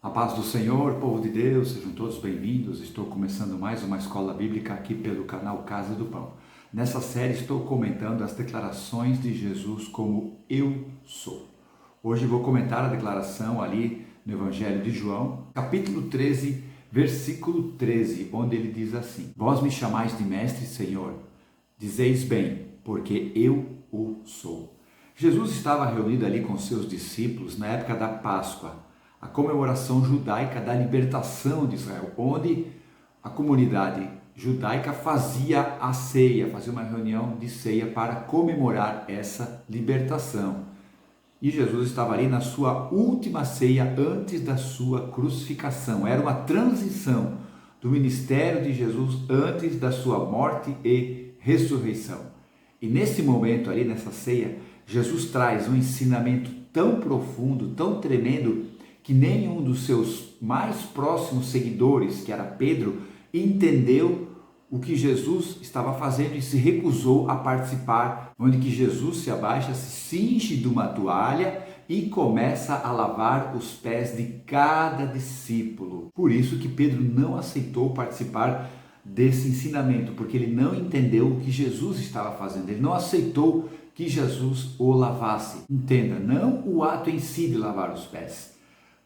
A paz do Senhor, povo de Deus, sejam todos bem-vindos. Estou começando mais uma escola bíblica aqui pelo canal Casa do Pão. Nessa série estou comentando as declarações de Jesus como eu sou. Hoje vou comentar a declaração ali no Evangelho de João, capítulo 13, versículo 13, onde ele diz assim: Vós me chamais de mestre, Senhor, dizeis bem, porque eu o sou. Jesus estava reunido ali com seus discípulos na época da Páscoa, a comemoração judaica da libertação de Israel, onde a comunidade judaica fazia a ceia, fazia uma reunião de ceia para comemorar essa libertação. E Jesus estava ali na sua última ceia antes da sua crucificação. Era uma transição do ministério de Jesus antes da sua morte e ressurreição. E nesse momento ali, nessa ceia, Jesus traz um ensinamento tão profundo, tão tremendo, que nenhum dos seus mais próximos seguidores, que era Pedro, entendeu o que Jesus estava fazendo e se recusou a participar, onde que Jesus se abaixa, se cinge de uma toalha e começa a lavar os pés de cada discípulo. Por isso que Pedro não aceitou participar desse ensinamento, porque ele não entendeu o que Jesus estava fazendo, ele não aceitou que Jesus o lavasse. Entenda, não o ato em si de lavar os pés,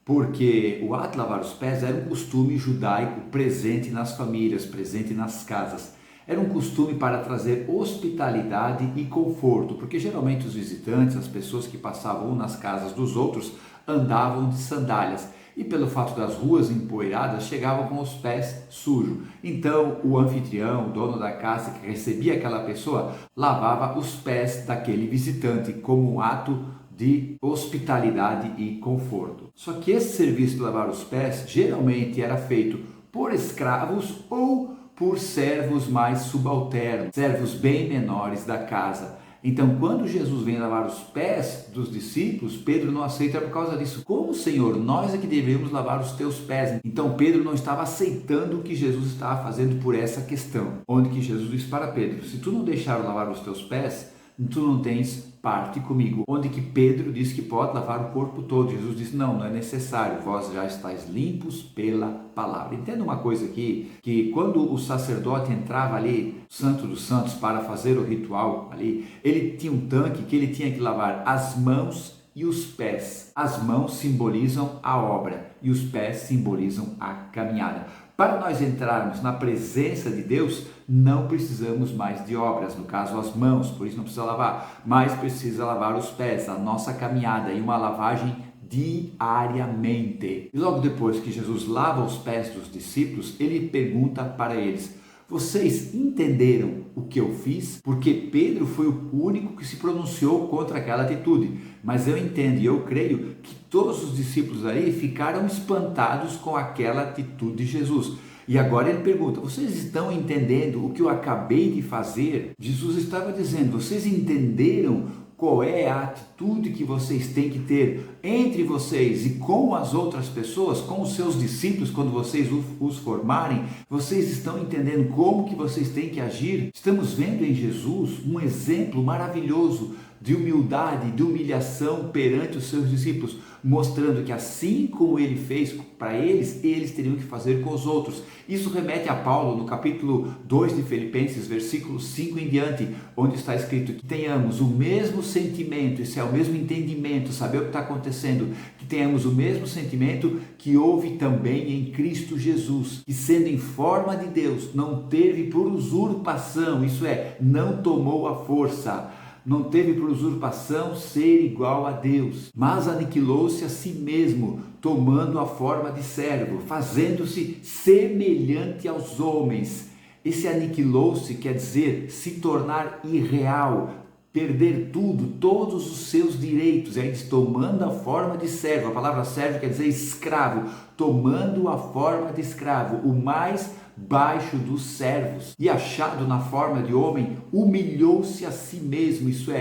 porque o ato de lavar os pés era um costume judaico presente nas famílias, presente nas casas. Era um costume para trazer hospitalidade e conforto, porque geralmente os visitantes, as pessoas que passavam nas casas dos outros, andavam de sandálias e pelo fato das ruas empoeiradas, chegavam com os pés sujos. Então o anfitrião, o dono da casa que recebia aquela pessoa, lavava os pés daquele visitante como um ato de hospitalidade e conforto. Só que esse serviço de lavar os pés geralmente era feito por escravos ou por servos mais subalternos, servos bem menores da casa. Então, quando Jesus vem lavar os pés dos discípulos, Pedro não aceita por causa disso. Como, Senhor, nós é que devemos lavar os teus pés? Então, Pedro não estava aceitando o que Jesus estava fazendo por essa questão. Onde que Jesus disse para Pedro: se tu não deixar eu lavar os teus pés, tu não tens parte comigo. Onde que Pedro disse que pode lavar o corpo todo. Jesus disse: não é necessário, vós já estáis limpos pela palavra. Entenda uma coisa aqui, que quando o sacerdote entrava ali, Santo dos Santos, para fazer o ritual ali, ele tinha um tanque que ele tinha que lavar as mãos e os pés. As mãos simbolizam a obra e os pés simbolizam a caminhada. Para nós entrarmos na presença de Deus, não precisamos mais de obras, no caso as mãos, por isso não precisa lavar, mas precisa lavar os pés, a nossa caminhada, e uma lavagem diariamente. E logo depois que Jesus lava os pés dos discípulos, ele pergunta para eles: vocês entenderam o que eu fiz? Porque Pedro foi o único que se pronunciou contra aquela atitude. Mas eu entendo e eu creio que todos os discípulos ali ficaram espantados com aquela atitude de Jesus. E agora ele pergunta: vocês estão entendendo o que eu acabei de fazer? Jesus estava dizendo: vocês entenderam qual é a atitude que vocês têm que ter entre vocês e com as outras pessoas, com os seus discípulos, quando vocês os formarem? Vocês estão entendendo como que vocês têm que agir? Estamos vendo em Jesus um exemplo maravilhoso de humildade, de humilhação perante os seus discípulos, mostrando que assim como ele fez para eles, eles teriam que fazer com os outros. Isso remete a Paulo no capítulo 2 de Filipenses, versículo 5 em diante, onde está escrito que tenhamos o mesmo sentimento, isso é o mesmo entendimento, saber o que está acontecendo, que tenhamos o mesmo sentimento que houve também em Cristo Jesus, que sendo em forma de Deus, não teve por usurpação, isso é, não tomou a força, não teve por usurpação ser igual a Deus, mas aniquilou-se a si mesmo, tomando a forma de servo, fazendo-se semelhante aos homens. Esse aniquilou-se quer dizer se tornar irreal, perder tudo, todos os seus direitos. Aí diz, tomando a forma de servo. A palavra servo quer dizer escravo, tomando a forma de escravo, o mais baixo dos servos, e achado na forma de homem, humilhou-se a si mesmo, isso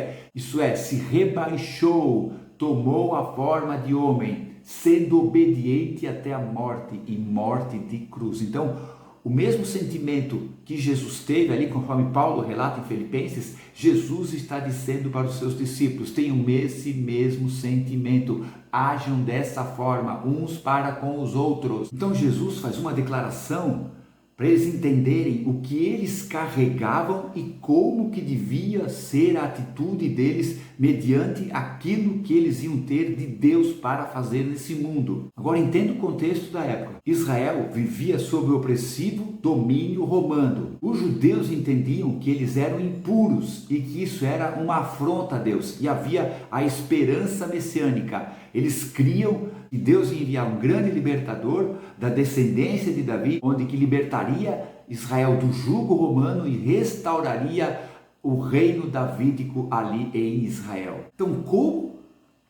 é, se rebaixou, tomou a forma de homem, sendo obediente até a morte, e morte de cruz. Então, o mesmo sentimento que Jesus teve ali, conforme Paulo relata em Filipenses, Jesus está dizendo para os seus discípulos: tenham esse mesmo sentimento, ajam dessa forma, uns para com os outros. Então Jesus faz uma declaração para eles entenderem o que eles carregavam e como que devia ser a atitude deles mediante aquilo que eles iam ter de Deus para fazer nesse mundo. Agora entenda o contexto da época. Israel vivia sob o opressivo domínio romano. Os judeus entendiam que eles eram impuros e que isso era uma afronta a Deus, e havia a esperança messiânica. Eles criam que Deus ia enviar um grande libertador da descendência de Davi, onde que libertaria Israel do jugo romano e restauraria o reino davídico ali em Israel. Então, como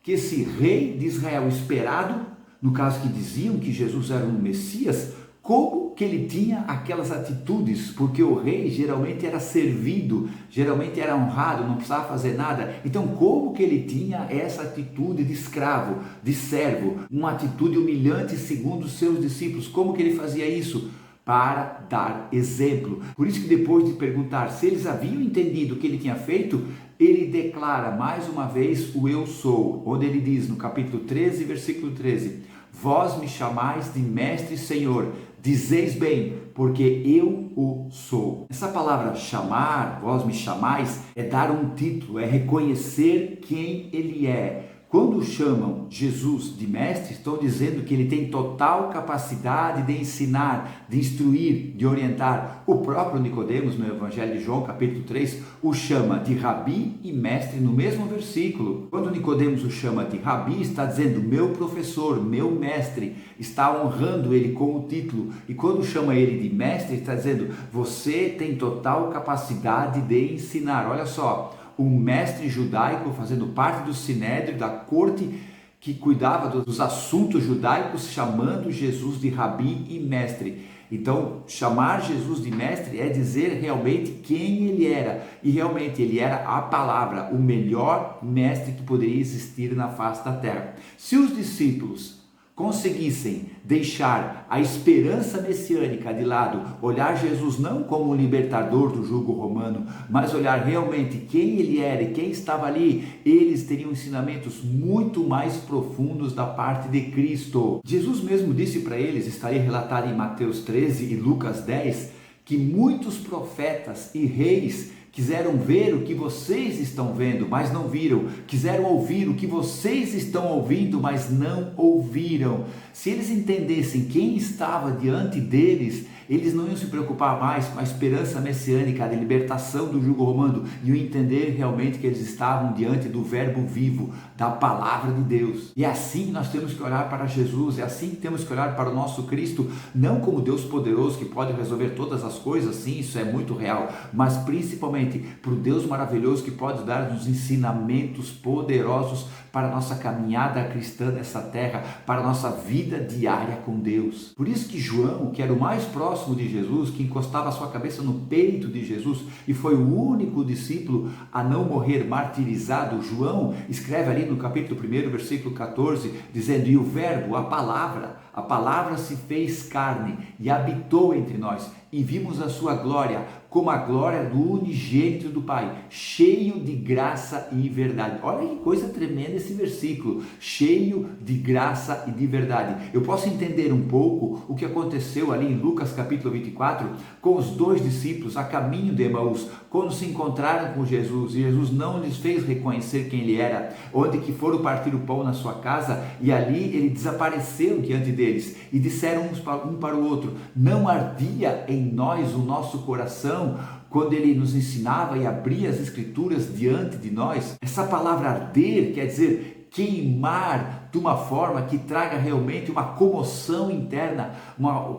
que esse rei de Israel esperado, no caso que diziam que Jesus era um Messias, como que ele tinha aquelas atitudes? Porque o rei geralmente era servido, geralmente era honrado, não precisava fazer nada. Então, como que ele tinha essa atitude de escravo, de servo, uma atitude humilhante segundo os seus discípulos? Como que ele fazia isso? Para dar exemplo. Por isso que depois de perguntar se eles haviam entendido o que ele tinha feito, ele declara mais uma vez o eu sou, onde ele diz no capítulo 13, versículo 13: vós me chamais de mestre e senhor, dizeis bem, porque eu o sou. Essa palavra chamar, vós me chamais, é dar um título, é reconhecer quem ele é. Quando chamam Jesus de mestre, estão dizendo que ele tem total capacidade de ensinar, de instruir, de orientar. O próprio Nicodemos, no Evangelho de João, capítulo 3, o chama de rabi e mestre no mesmo versículo. Quando Nicodemos o chama de rabi, está dizendo meu professor, meu mestre, está honrando ele com o título. E quando chama ele de mestre, está dizendo você tem total capacidade de ensinar. Olha só, um mestre judaico fazendo parte do sinédrio, da corte que cuidava dos assuntos judaicos, chamando Jesus de rabi e mestre. Então, chamar Jesus de mestre é dizer realmente quem ele era. E realmente ele era a palavra, o melhor mestre que poderia existir na face da terra. Se os discípulos conseguissem deixar a esperança messiânica de lado, olhar Jesus não como o libertador do jugo romano, mas olhar realmente quem ele era e quem estava ali, eles teriam ensinamentos muito mais profundos da parte de Cristo. Jesus mesmo disse para eles, estaria relatado em Mateus 13 e Lucas 10, que muitos profetas e reis quiseram ver o que vocês estão vendo, mas não viram. Quiseram ouvir o que vocês estão ouvindo, mas não ouviram. Se eles entendessem quem estava diante deles, eles não iam se preocupar mais com a esperança messiânica de libertação do jugo romano, iam entender realmente que eles estavam diante do verbo vivo, da palavra de Deus. E é assim que nós temos que olhar para Jesus, é assim que temos que olhar para o nosso Cristo, não como Deus poderoso que pode resolver todas as coisas, sim, isso é muito real, mas principalmente para o Deus maravilhoso que pode dar-nos ensinamentos poderosos para a nossa caminhada cristã nessa terra, para a nossa vida diária com Deus. Por isso que João, que era o mais próximo de Jesus, que encostava a sua cabeça no peito de Jesus e foi o único discípulo a não morrer martirizado, João escreve ali no capítulo 1, versículo 14, dizendo: e o verbo, a palavra se fez carne e habitou entre nós, e vimos a sua glória, como a glória do unigênito do Pai, cheio de graça e verdade. Olha que coisa tremenda esse versículo, cheio de graça e de verdade. Eu posso entender um pouco o que aconteceu ali em Lucas capítulo 24, com os dois discípulos a caminho de Emaús, quando se encontraram com Jesus, e Jesus não lhes fez reconhecer quem ele era, onde que foram partir o pão na sua casa, e ali ele desapareceu diante deles, e disseram um para o outro: não ardia em nós o nosso coração quando ele nos ensinava e abria as escrituras diante de nós? Essa palavra arder quer dizer queimar de uma forma que traga realmente uma comoção interna,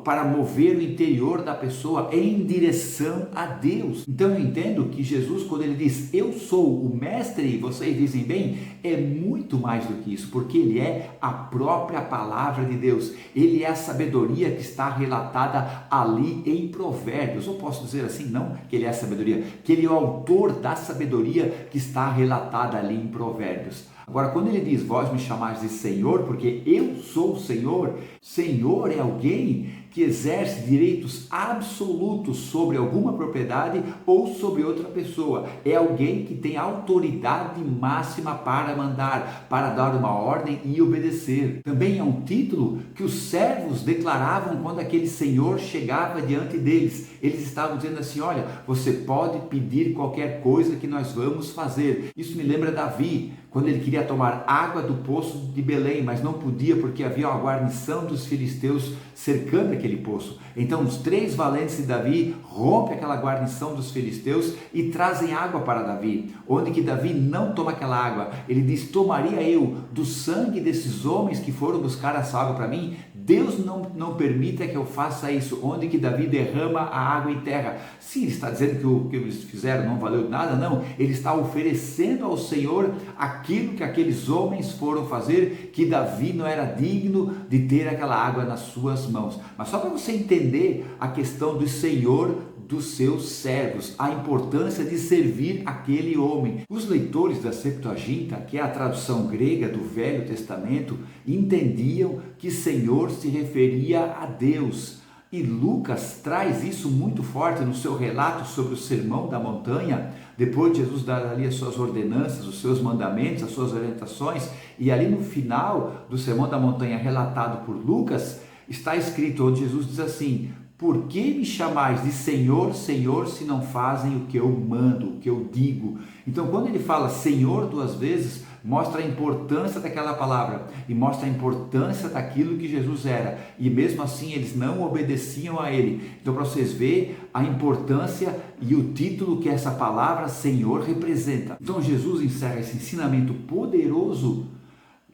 para mover o interior da pessoa em direção a Deus. Então eu entendo que Jesus, quando ele diz eu sou o mestre e vocês dizem bem, é muito mais do que isso, porque ele é a própria palavra de Deus, ele é a sabedoria que está relatada ali em Provérbios. Eu posso dizer assim, não que ele é a sabedoria, que ele é o autor da sabedoria que está relatada ali em Provérbios. Agora, quando ele diz, vós me chamais de Senhor, porque eu sou o Senhor, Senhor é alguém que exerce direitos absolutos sobre alguma propriedade ou sobre outra pessoa. É alguém que tem autoridade máxima para mandar, para dar uma ordem e obedecer. Também é um título que os servos declaravam quando aquele senhor chegava diante deles. Eles estavam dizendo assim: olha, você pode pedir qualquer coisa que nós vamos fazer. Isso me lembra Davi, quando ele queria tomar água do poço de Belém, mas não podia porque havia uma guarnição dos filisteus cercando aquele poço. Então os 3 valentes de Davi rompem aquela guarnição dos filisteus e trazem água para Davi, onde que Davi não toma aquela água. Ele diz: tomaria eu do sangue desses homens que foram buscar essa água para mim? Deus não permita que eu faça isso. Onde que Davi derrama a água em terra? Sim, ele está dizendo que o que eles fizeram não valeu nada? Não, ele está oferecendo ao Senhor aquilo que aqueles homens foram fazer, que Davi não era digno de ter aquela água nas suas mãos. Mas só para você entender a questão do Senhor dos seus servos, a importância de servir aquele homem. Os leitores da Septuaginta, que é a tradução grega do Velho Testamento, entendiam que Senhor se referia a Deus. E Lucas traz isso muito forte no seu relato sobre o Sermão da Montanha, depois de Jesus dar ali as suas ordenanças, os seus mandamentos, as suas orientações, e ali no final do Sermão da Montanha, relatado por Lucas, está escrito onde Jesus diz assim: por que me chamais de Senhor, Senhor, se não fazem o que eu mando, o que eu digo? Então, quando ele fala Senhor 2 vezes, mostra a importância daquela palavra e mostra a importância daquilo que Jesus era. E mesmo assim, eles não obedeciam a ele. Então, para vocês verem a importância e o título que essa palavra Senhor representa. Então, Jesus encerra esse ensinamento poderoso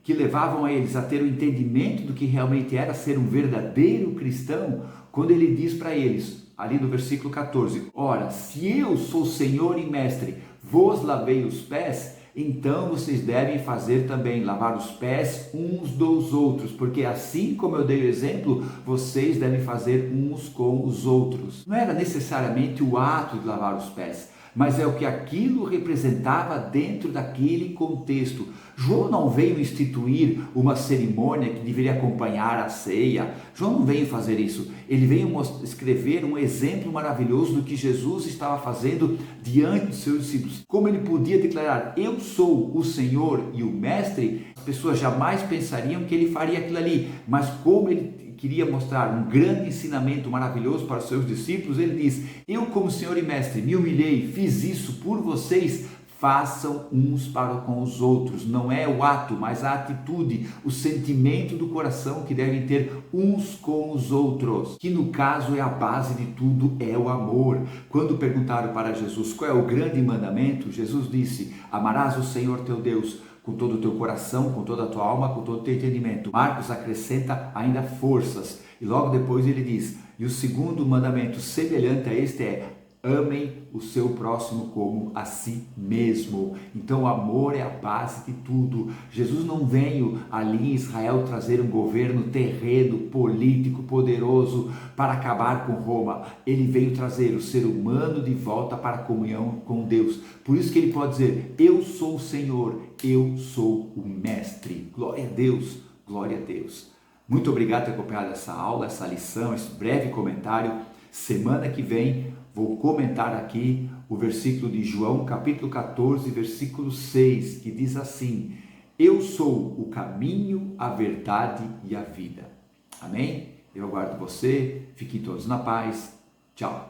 que levavam a eles a ter o entendimento do que realmente era ser um verdadeiro cristão, quando ele diz para eles, ali no versículo 14, ora, se eu sou Senhor e Mestre, vos lavei os pés, então vocês devem fazer também, lavar os pés uns dos outros, porque assim como eu dei o exemplo, vocês devem fazer uns com os outros. Não era necessariamente o ato de lavar os pés, mas é o que aquilo representava dentro daquele contexto. João não veio instituir uma cerimônia que deveria acompanhar a ceia. João não veio fazer isso. Ele veio escrever um exemplo maravilhoso do que Jesus estava fazendo diante dos seus discípulos. Como ele podia declarar: eu sou o Senhor e o Mestre, as pessoas jamais pensariam que ele faria aquilo ali. Mas como ele queria mostrar um grande ensinamento maravilhoso para os seus discípulos, ele diz: eu como Senhor e Mestre me humilhei, fiz isso por vocês, façam uns para com os outros. Não é o ato, mas a atitude, o sentimento do coração que devem ter uns com os outros, que no caso é a base de tudo, é o amor. Quando perguntaram para Jesus qual é o grande mandamento, Jesus disse: amarás o Senhor teu Deus com todo o teu coração, com toda a tua alma, com todo o teu entendimento. Marcos acrescenta ainda forças, e logo depois ele diz: e o segundo mandamento semelhante a este é: amem o seu próximo como a si mesmo. Então o amor é a base de tudo. Jesus não veio ali em Israel trazer um governo terreno, político, poderoso para acabar com Roma. Ele veio trazer o ser humano de volta para a comunhão com Deus. Por isso que ele pode dizer: eu sou o Senhor, eu sou o Mestre. Glória a Deus, glória a Deus. Muito obrigado por ter acompanhado essa aula, essa lição, esse breve comentário. Semana que vem vou comentar aqui o versículo de João, capítulo 14, versículo 6, que diz assim: eu sou o caminho, a verdade e a vida. Amém? Eu aguardo você, fiquem todos na paz. Tchau.